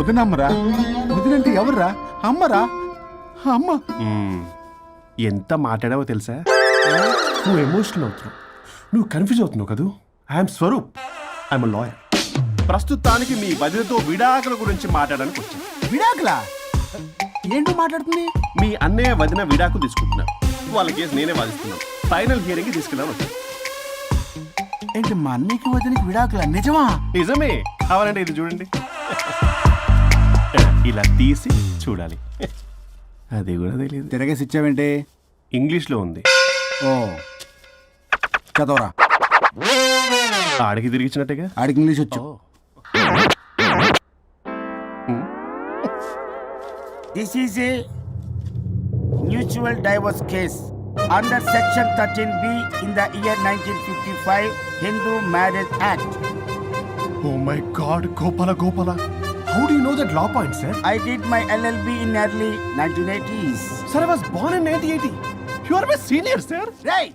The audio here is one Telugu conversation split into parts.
వదినమ్మరా. వదినంటే ఎవర్రా? అమ్మరా? అమ్మ. ఎంత మాట్లాడావో తెలుసా? నువ్వు ఎమోషనల్ అవుతున్నావు, నువ్వు కన్ఫ్యూజ్ అవుతున్నావు కదూ. I'm Swaroop, I'm lawyer. ప్రస్తుతానికి మీ వదినతో విడాకుల గురించి మాట్లాడడానికి వచ్చాను. విడాకులా? ఏంటో మాట్లాడుతుంది? మీ అన్నయ్య వదిన విడాకులు తీసుకుంటున్నారు. వాళ్ళ కేసు నేనే వాదిస్తున్నాను. ఫైనల్ హియరింగ్ తీసుకెళ్ళాను వచ్చాను. ఏంటి మా అన్నయ్యకి వదినకి విడాకులా? నిజమా? నిజమే. కావాలంటే ఇది చూడండి. ఇలా తీసి చూడాలి. అది కూడా తెలియదు. తిరగేసి ఇచ్చావేంటి? ఇంగ్లీష్లో ఉంది. ఓ చదవరా. ఆడికి తిరిగిచ్చినట్టుగా. ఆడికి ఇంగ్లీష్ వచ్చు. This is a mutual divorce case under section 13B in the year 1955 Hindu Marriage Act. Oh my God, Gopala. How do you know that law point, sir? I did my LLB in early 1980s. Sir, I was born in 1980. You are my senior, sir. రేయ్,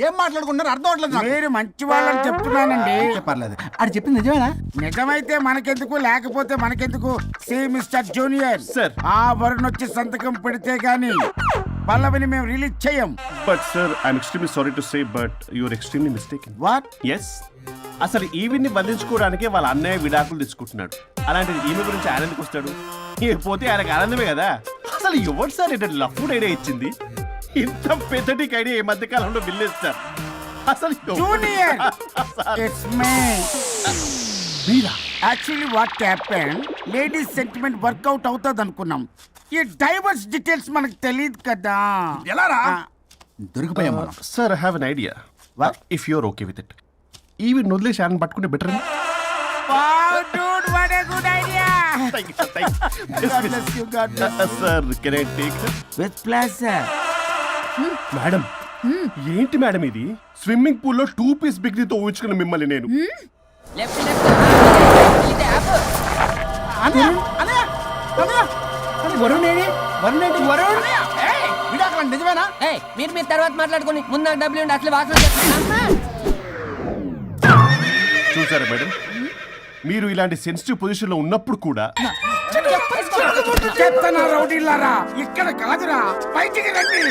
ఏం మాట్లాడుకుంటున్నారు? అర్థం అవట్లేదు నాకు. మీరు మంచి వాళ్ళని చెప్తున్నానండి. పర్లేదు. అది చెప్పింది నిజమేనా? నిజమైతే మనకెందుకు, లేకపోతే మనకెందుకు? See mister junior, Sir. ఆ వరుణ్ వచ్చి సంతకం పెడితే గాని పల్లవిని మేము రిలీజ్ చేయం. But sir, I'm extremely sorry to say, but you're extremely mistaken. What? Yes. అసలు ఈవిడ్ని బంధించుకోవడానికే వాళ్ళ అన్నయ్య విడాకులు తీసుకుంటున్నాడు. అలాంటిది ఈమె గురించి ఆయన ఎందుకు వస్తాడు? పోతే ఆయనకు ఆనందమే కదా. అసలు ఎవరు సార్ ఏంటంటే లఫ్డ్ ఐడియా ఇచ్చింది? ఇంత పెద్దటికి ఐడియా ఈ మధ్య కాలంలో విల్లేస్తారు. అసలు జూనియర్, ఇట్స్ మీ. మీరా? Actually what happen, ladies sentiment work out అవుతుంది అనుకున్నాం. ఈ డైవర్స్ డీటెయిల్స్ మనకు తెలియదు కదా. ఎలా రా? దొరికిపోయాం మనం. Sir, I have an idea. What? If you're okay with it, ఈవిడ్ని వదిలేసి ఆయన పట్టుకుంటే better. Wow, dude, what a good idea. God bless you, God bless you. Sir, can I take? With pleasure. Madam, ఏంటి మేడం ఇది? స్విమ్మింగ్ పూల్ లో 2 పీస్ బిగ్నీతో ఊహించుకున్న మిమ్మల్ని నేను. విడాకులా? నిజమేనా? మీరు తర్వాత మాట్లాడుకుని ముందు నాకు డబ్బులు ఉండి అసలు వాసన చూసారా మేడం, మీరు ఇలాంటి సెన్సిటివ్ పొజిషన్ లో ఉన్నప్పుడు కూడా చెత్తనా రౌడీలారా, ఇక్కడ కాదురా, బయటికి రండి,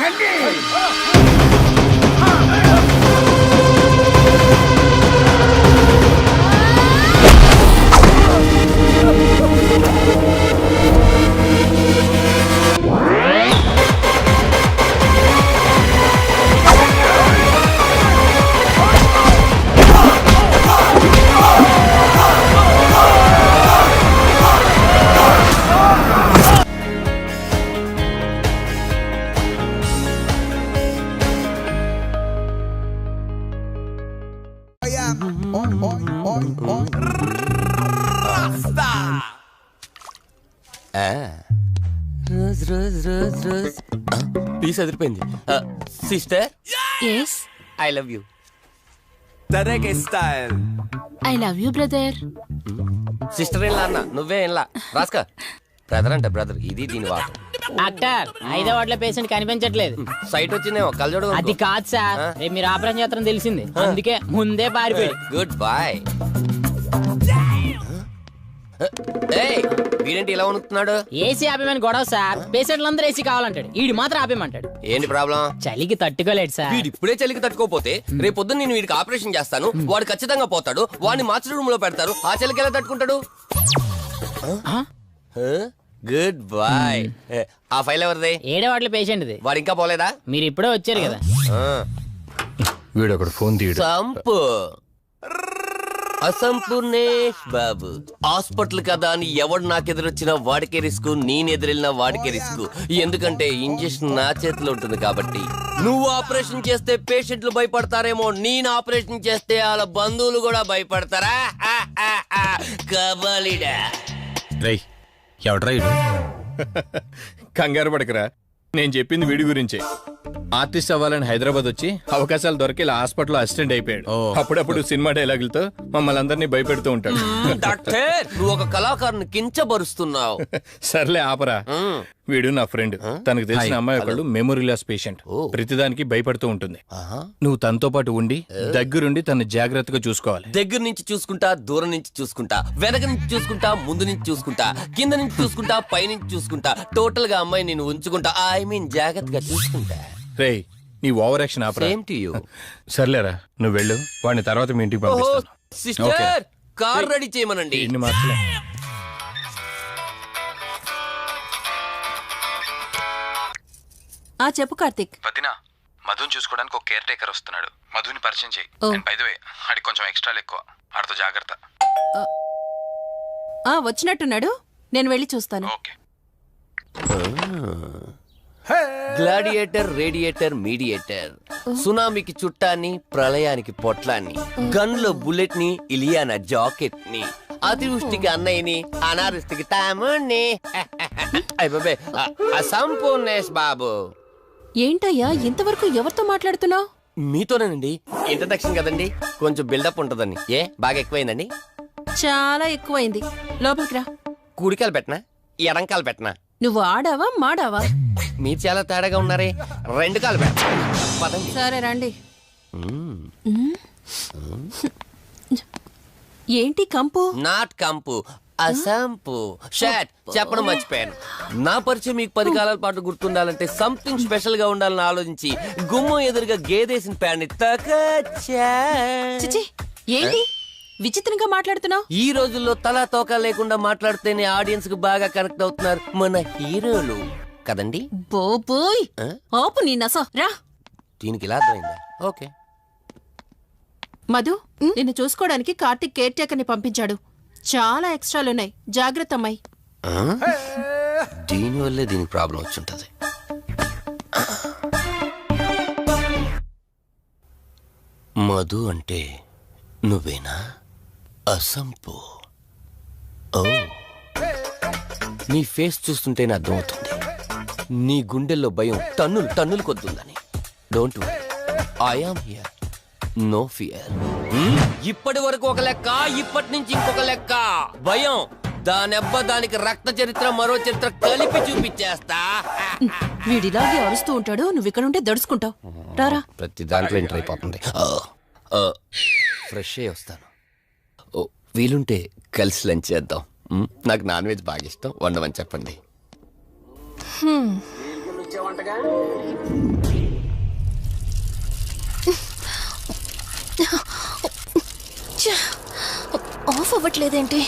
రండి. Rose rose rose rose piece అదిరిపోయింది. Sister, Yes, I love you. I love you, brother. Sister ఏం అన్న, నువ్వే ఏం రాస్కా. బ్రదర్ అంటే బ్రదర్, ఇది దీని వాట. డాక్టర్, 5వ వార్డులో పేషెంట్ కనిపించట్లేదు. సైట్ వచ్చిందేమో, కళ్ళజోడు. అది కాదు సార్, రేపు మీరు ఆపరేషన్ చేస్తారని తెలిసింది, అందుకే ముందే పారిపోయి. Good boy. వీడేంటి ఇలా వణుకుతున్నాడు? ఏసీ ఆపేమని గొడవ సార్. పేషెంట్లందరూ ఏసీ కావాలంటాడు, ఈడు మాత్రం ఆపేమంటాడు. ఏంటి ప్రాబ్లం? చలికి తట్టుకోలేడు సార్. వీడు ఇప్పుడే చలికి తట్టుకోపోతే రేపు పొద్దున్న నేను వీడికి ఆపరేషన్ చేస్తాను, వాడు ఖచ్చితంగా పోతాడు, వాడిని మార్చి రూమ్ లో పెడతారు. ఆ చలికి ఎలా తట్టుకుంటాడు? Good boy. ఆ ఫైల్ ఎవరిది? 7వ వార్డులో పేషెంట్ది. వాడు ఇంకా పోలేదా? మీరు ఇప్పుడే వచ్చారు కదా. వీడు ఒకడు ఫోన్ తీయడు. సంపు అసంపూర్ణేష్ బాబు. హాస్పిటల్ కదా అని ఎవడు నాకెదురొచ్చినా వాడికే రిస్క్, నేనెదురెళ్ళినా వాడికే రిస్క్. ఎందుకంటే ఇంజెక్షన్ నా చేతిలో ఉంటుంది కాబట్టి. నువ్వు ఆపరేషన్ చేస్తే పేషెంట్లు భయపడతారేమో, నేను ఆపరేషన్ చేస్తే వాళ్ళ బంధువులు కూడా భయపడతారా? కబలిడా. రేయ్, ఎవడ్రా ఇడు? కంగారు పడకరా, నేను చెప్పింది వీడి గురించే. ఆర్టిస్ట్ అవ్వాలని హైదరాబాద్ వచ్చి అవకాశాలు దొరికి ఇలా హాస్పిటల్ అసిస్టెంట్ అయిపోయాడు. అప్పుడప్పుడు సినిమా డైలాగులతో మమ్మల్ని అందరినీ భయపెడుతూ ఉంటాడు. డాక్టర్, నువ్వు ఒక కళాకారుని కించబరుస్తున్నావు. సర్లే ఆపరా. వీడు నా ఫ్రెండ్. తనకు తెలిసిన అమ్మాయి ఒకళ్ళు మెమొరీ లాస్ పేషెంట్. ప్రతిదానికి భయపడుతూ ఉంటుంది. నువ్వు తనతో పాటు ఉండి దగ్గరుండి తను జాగ్రత్తగా చూసుకోవాలి. దగ్గర నుంచి చూసుకుంటా, దూరం నుంచి చూసుకుంటా, వెనక నుంచి చూసుకుంటా, ముందు నుంచి చూసుకుంటా, కింద నుంచి చూసుకుంటా, పై నుంచి చూసుకుంటా, టోటల్ గా అమ్మాయి నేను ఉంచుకుంటా. ఐ మీన్ జాగ్రత్తగా చూసుకుంటా. రేయ్, నీ over action opera. Same to you. సర్లేరా, నువ్వు వెళ్ళు. వాడిని తర్వాత మీ ఇంటికి పంపిస్తాను. సిస్టర్, కార్ రెడీ చేయమనండి. ఇన్ని మార్చలే. చెప్పు కార్తిక్. వదినా, మధుని చూసుకోవడానికి ఒక కేర్ టేకర్ వస్తున్నాడు. మధుని పరిచయం చేయి. బై ది వే, ఆడికి కొంచెం ఎక్స్ట్రాలు ఎక్కువ. ఆడితో జాగ్రత్త. వచ్చినట్టున్నాడు, నేను వెళ్ళి చూస్తాను. ఓకే. గ్లాడియేటర్, రేడియేటర్, మీడియేటర్, సునామీకి చుట్టాన్ని, ప్రళయానికి పొట్లాన్ని, గన్లో బుల్లెట్ ని, ఇలియానా జాకెట్ ని, అతివృష్టికి అన్నయ్యని, అనావృష్టికి తమ్ముణ్ణి. అయ్యబాబే, అసంపూర్ణేష్ బాబు. ఏంటయ్యా ఇంతవరకు ఎవరితో మాట్లాడుతున్నావు? మీతోనేనండి. ఇంట్రడక్షన్ కదండి, కొంచెం బిల్డప్ ఉంటదని. బాగా ఎక్కువైందండి? చాలా ఎక్కువైంది. లోపలికి రా. కుడికాలు పెట్టనా, ఎడంకాలు పెట్టనా? నువ్వు ఆడావా మాడావా? మీరు చాలా తేడాగా ఉన్నారే. 2 కాలు పెట్ట. పదండి. సరే రండి. ఏంటి కంపు? నాట్ కంపు, అసంపు. షాట్ చెప్పడం మర్చిపోయాను. నా పరిచయం మీకు 10 కాలాల పాటు గుర్తుండాలంటే సంథింగ్ స్పెషల్ గా ఉండాలని ఆలోచించి గుమ్మం ఎదురుగా గేదేసిన ప్యాడ్ని తకచ్చా. చిచి, ఏంటి విచిత్రంగా మాట్లాడుతున్నావు? ఈ రోజుల్లో తలా తోక లేకుండా మాట్లాడితేనే ఆడియన్స్ కు బాగా కనెక్ట్ అవుతున్నారు మన హీరోలు కదండి. బోబోయ్, ఆపు నీ నస. రా. దీనికి ఇలా అర్థమైందా? ఓకే. మధు, నిన్ను చూసుకోవడానికి కార్తిక్ కేర్ టేకర్ ని పంపించాడు. చాలా ఎక్స్ట్రాలున్నాయి, జాగ్రత్త అమ్మాయి. దీనివల్లే దీనికి ప్రాబ్లం వచ్చుంటది. మధు అంటే నువ్వేనా? అసంపు. ఓ, నీ ఫేస్ చూస్తుంటేనే అర్థమవుతుంది నీ గుండెల్లో భయం టన్నులు టన్నులు కొద్దుందని. Don't worry, I am here, no fear. ఇప్పటి వరకు ఒక లెక్క, ఇప్పటి నుంచి ఇంకొక లెక్క. భయం దానెబ్బ, దానికి రక్త చరిత్ర, మరో చరిత్ర కలిపి చూపించేస్తా. వీడిలాగే అరుస్తూ ఉంటాడు, నువ్వు ఇక్కడ ఉంటే దడుచుకుంటావు. రారా. ప్రతి దాంట్లో ఎంటర్ అయిపోతుంది. ఫ్రెష్ అయ్యి వస్తాను. వీలుంటే కలిసి లంచ్ చేద్దాం. నాకు నాన్ వెజ్ బాగా ఇష్టం, వండమని చెప్పండి. ఆఫ్ అవ్వట్లేదేంటి?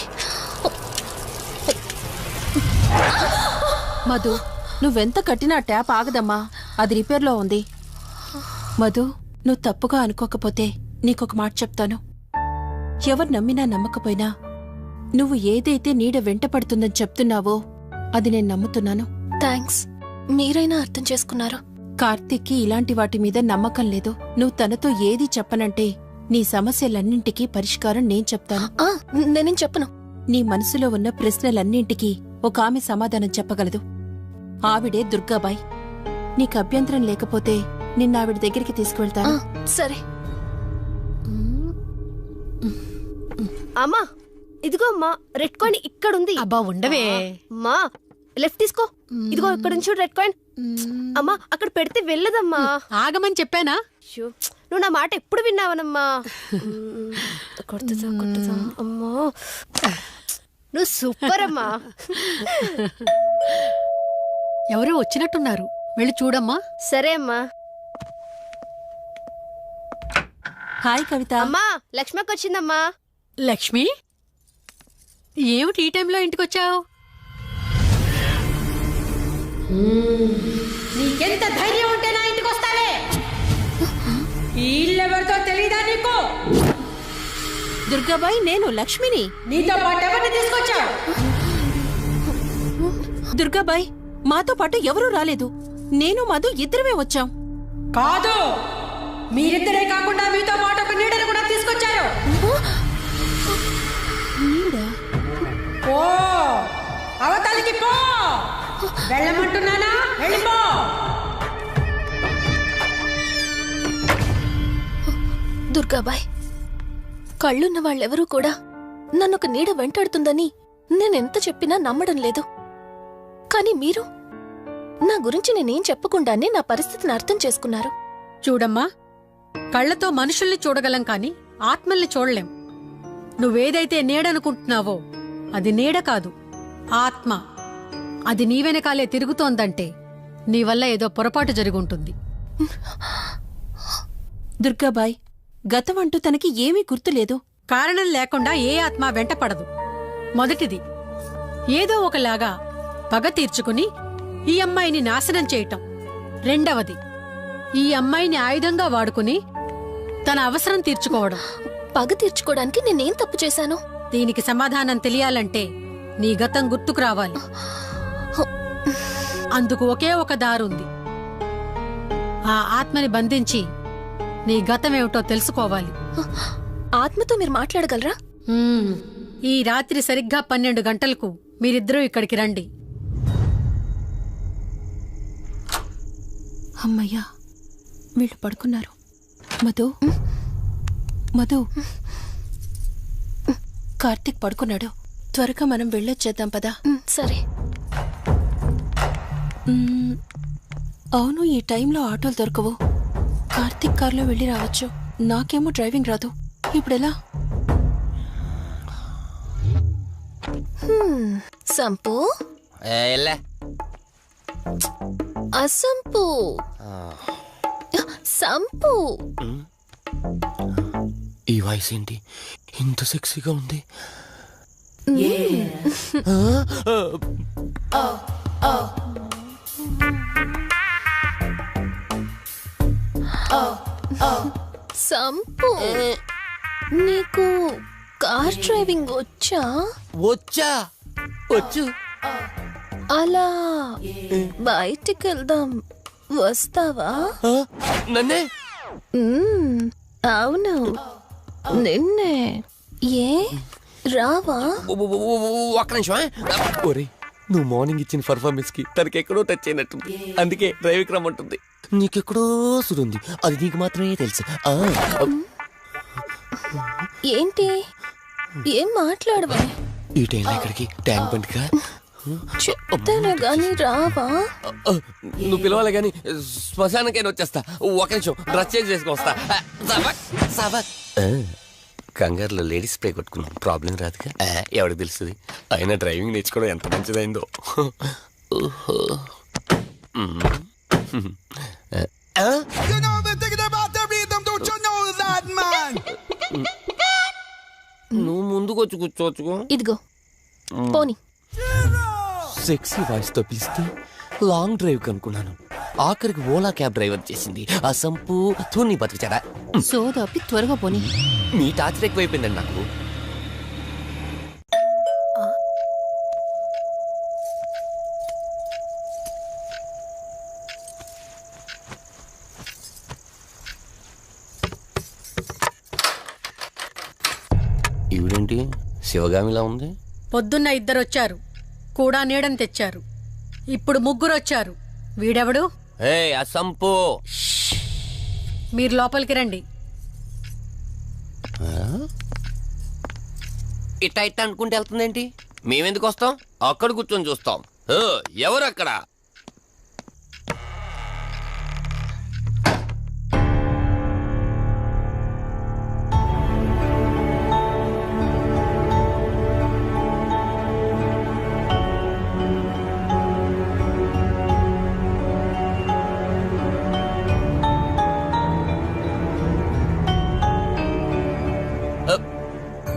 మధు, నువ్వెంత కట్టినా ట్యాప్ ఆగదమ్మా, అది రిపేర్లో ఉంది. మధు, నువ్వు తప్పుగా అనుకోకపోతే నీకొక మాట చెప్తాను. ఎవరు నమ్మినా నమ్మకపోయినా నువ్వు ఏదైతే నీడ వెంట పడుతుందని చెప్తున్నావో అది నేను నమ్ముతున్నాను. థ్యాంక్స్, మీరైనా అర్థం చేసుకున్నారు. కార్తిక్కి ఇలాంటి వాటి మీద నమ్మకం లేదు. నువ్వు తనతో ఏది చెప్పనంటే నీ సమస్యలన్నింటికీ పరిష్కారం నేను చెప్తాను. నేనేం చెప్పను. నీ మనసులో ఉన్న ప్రశ్నలన్నింటికీ ఒక ఆమె సమాధానం చెప్పగలదు. ఆవిడే దుర్గాబాయ్. నీకు అభ్యంతరం లేకపోతే నిన్నావిడ దగ్గరికి తీసుకువెళ్తాను. సరే. అమ్మా, ఇదిగో అమ్మా, రెడ్ కాయిన్ ఇక్కడుంది. అబ్బా ఉండవే. అమ్మా, లెఫ్ట్ తీసుకో. ఇదిగో ఇక్కడ నుంచి రెడ్ కాయిన్. అమ్మా, అక్కడ పెడితే వెళ్ళదమ్మా. ఆగమని చెప్పానా? నువ్వు నా మాట ఎప్పుడు విన్నావనమ్మా. కొడుతుందా కొడుతుందా. అమ్మా, నువ్వు సూపర్ అమ్మా. ఎవరో వచ్చినట్టున్నారు, వెళ్ళి చూడమ్మా. సరే అమ్మా. హాయ్ కవిత. అమ్మా, లక్ష్మకి వచ్చిందమ్మా. లక్ష్మి, ఏమిటి ఈ టైంలో ఇంటికొచ్చావు? నీకెంత ధైర్యం ఉంటే నా ఇంటికి వస్తావే? ఈ ఇల్లెవరితో తెలీదా నీకు? దుర్గాబాయ్, నేను లక్ష్మిని. నీతో పాటు ఎవరిని తీసుకొచ్చావు? దుర్గాబాయ్, మాతో పాటు ఎవరూ రాలేదు. నేను మధు ఇద్దరమే వచ్చాం. కాదు, మీరిద్దరే కాకుండా మీతో పాటు ఒక నీడను కూడా తీసుకొచ్చారు. ఓ, అవతలికి పో. వెళ్ళమంటున్నానా? వెళ్ళిపో. దుర్గాబాయ్, కళ్ళున్న వాళ్ళెవరూ కూడా నన్నొక నీడ వెంటాడుతుందని నేనెంత చెప్పినా నమ్మడం లేదు. కానీ మీరు నా గురించి నేనేం చెప్పకుండానే నా పరిస్థితిని అర్థం చేసుకున్నారు. చూడమ్మా, కళ్ళతో మనుషుల్ని చూడగలం కాని ఆత్మల్ని చూడలేం. నువ్వేదైతే నీడనుకుంటున్నావో అది నీడ కాదు, ఆత్మ. అది నీ వెనకాలే తిరుగుతోందంటే నీ వల్ల ఏదో పొరపాటు జరుగుంటుంది. దుర్గాబాయ్, గతం అంటూ తనకి ఏమీ గుర్తులేదు. కారణం లేకుండా ఏ ఆత్మ వెంటపడదు. మొదటిది, ఏదో ఒకలాగా పగ తీర్చుకుని ఈ అమ్మాయిని నాశనం చేయటం. రెండవది, ఈ అమ్మాయిని ఆయుధంగా వాడుకుని తన అవసరం తీర్చుకోవడం. పగ తీర్చుకోవడానికి నేనేం తప్పు చేశాను? దీనికి సమాధానం తెలియాలంటే నీ గతం గుర్తుకు రావాలి. అందుకు ఒకే ఒక దారుంది. ఆ ఆత్మని బంధించి నీ గతమేమిటో తెలుసుకోవాలి. ఆత్మతో మీరు మాట్లాడగలరా? ఈ రాత్రి సరిగ్గా 12 గంటలకు మీరిద్దరూ ఇక్కడికి రండి. అమ్మయ్యా, వీళ్ళు పడుకున్నారు. మధు, మధు, కార్తీక్ పడుకున్నాడు. త్వరగా మనం వెళ్ళొచ్చేద్దాం పదా. సరే. అవును, ఈ టైంలో ఆటోలు దొరకవు. కార్తీక్ కార్లో వెళ్ళి రావచ్చు. నాకేమో డ్రైవింగ్ రాదు. ఇప్పుడెలా? సంపు, అసంపు, సంపు. ఈ వాయిస్ ఏంటి ఇంత సెక్సీగా ఉంది? సంపు, నీకు కార్ డ్రైవింగ్ వచ్చా? వచ్చా, వచ్చు. అలా బయటికి వెళ్దాం, వస్తావా? నన్నే? అవును, నిన్నే. ఏ రావా? ఒక్క నిమిషం. ఒరే, నువ్వు మార్నింగ్ ఇచ్చిన పర్ఫార్మెన్స్ కి తనకి ఎక్కడో టచ్ అయినట్టుంది. అందుకే డ్రైవింగ్ రమ్మంటుంది. నీకెక్కడో సుడుంది, అది నీకు మాత్రమే తెలుసు. ఏంటి? ఏం మాట్లాడవా? ఈ టైంలో ఇక్కడికి ట్యాంక్ బండ్గా చెప్తాను గాని రావా? నువ్వు పిలవాలి గాని శ్మశానకైనా వచ్చేస్తా. ఒక నిమిషం డ్రెస్ చేంజ్ చేసుకుని వస్తా. కంగారులో లేడీస్ స్ప్రే కొట్టుకున్నాం, ప్రాబ్లం రాదుగా. ఎవరికి తెలుస్తుంది? అయినా డ్రైవింగ్ నేర్చుకోవడం ఎంత మంచిదైందో. నువ్వు ముందుకు వచ్చి కూర్చోవచ్చుకో. ఇదిగో పోనీ. సెక్సీ వాయిస్ తో పిలిస్తే లాంగ్ డ్రైవ్ కనుక్కున్నాను. ఆఖరికి ఓలా క్యాబ్ డ్రైవర్ చేసింది ఆ సంపు తూని బతికిచాడా. సోదాపి త్వరగా పోనీ. మీ టార్చర్ ఎక్కువైపోయిందండి నాకు. ఈవిడేంటి శివగామిలా ఉంది? పొద్దున్న 2 వచ్చారు, కూడా నీడని తెచ్చారు. ఇప్పుడు 3 వచ్చారు. వీడెవడు? అసంపు. మీరు లోపలికి రండి. ఇట్ట ఇట్ట అనుకుంటే వెళ్తుందేంటి? మేమెందుకు వస్తాం? అక్కడ కూర్చొని చూస్తాం. ఎవరు అక్కడ?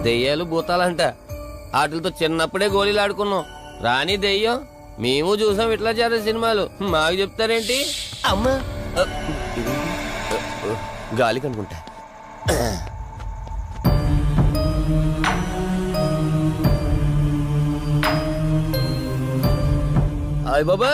దెయ్యాలు భూతాలంట. వాటితో చిన్నప్పుడే గోళీలు ఆడుకున్నాం. రాని దెయ్యం మేము చూసాం ఇట్లా చేరే సినిమాలు. మాకు చెప్తారేంటి? అమ్మా, గాలి కనుకుంటా. అయ్య బాబా,